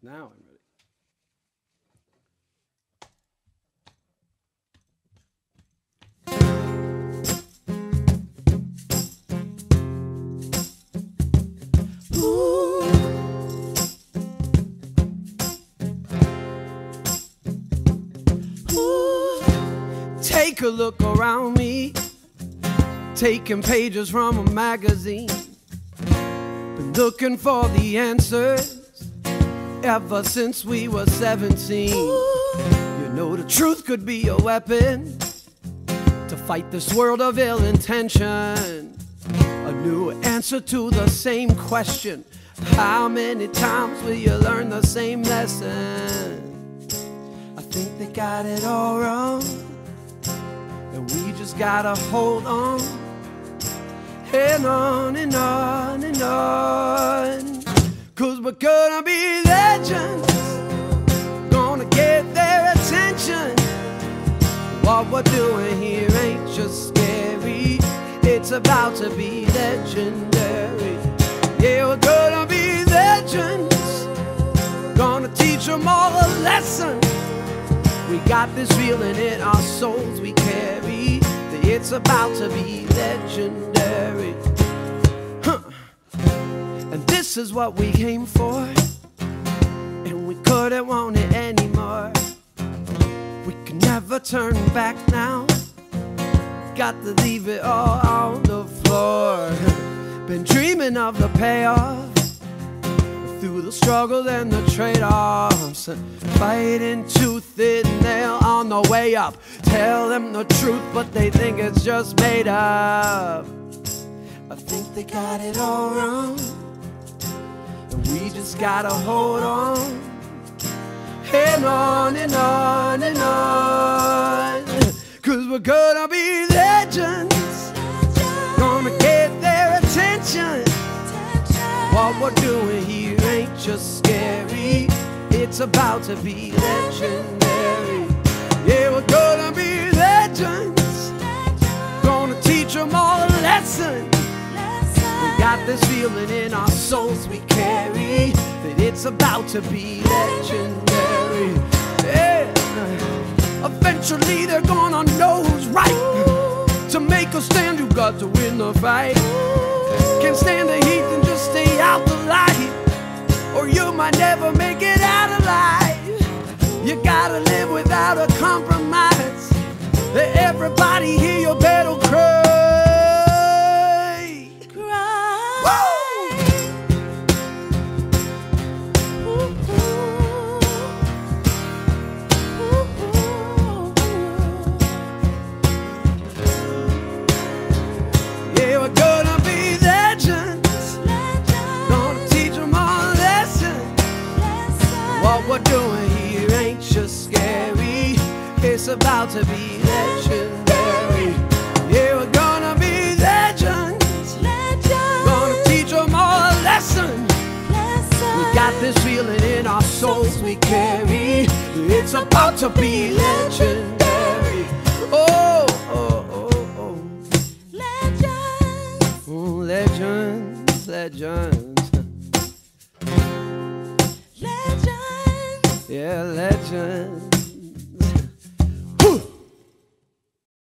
Now I'm ready. Ooh. Ooh. Take a look around me, taking pages from a magazine. Been looking for the answers ever since we were 17. You know the truth could be a weapon to fight this world of ill intention. A new answer to the same question. How many times will you learn the same lesson? I think they got it all wrong, and we just gotta hold on. And on and on and on. 'Cause we're gonna be legends, gonna get their attention. What we're doing here ain't just scary, it's about to be legendary. Yeah, we're gonna be legends, gonna teach them all a lesson. We got this feeling in our souls we carry, that it's about to be legendary. And this is what we came for, and we couldn't want it anymore. We can never turn back now, got to leave it all on the floor. Been dreaming of the payoff, through the struggle and the trade-offs, fighting tooth and nail on the way up. Tell them the truth, but they think it's just made up. I think they got it all wrong, and we just gotta hold on. And on and on and on. 'Cause we're gonna be legends, gonna get their attention. What we're doing here ain't just scary, it's about to be legendary. Yeah, we're gonna be legends, gonna teach them all a lesson. We got this feeling in our souls we carry, that it's about to be legendary. Yeah. Eventually they're gonna know who's right. To make a stand, you got to win the fight. Can't stand the heat and just stay out the light, or you might never make it out alive. You gotta live without a compromise. Everybody here, you better cry. What we're doing here ain't just scary, it's about to be legendary. Yeah, we're gonna be legends, gonna teach them all a lesson. We got this feeling in our souls we carry, it's about to be legendary. Oh, oh, oh, oh. Legends. Oh, legends, legends. Yeah, legend.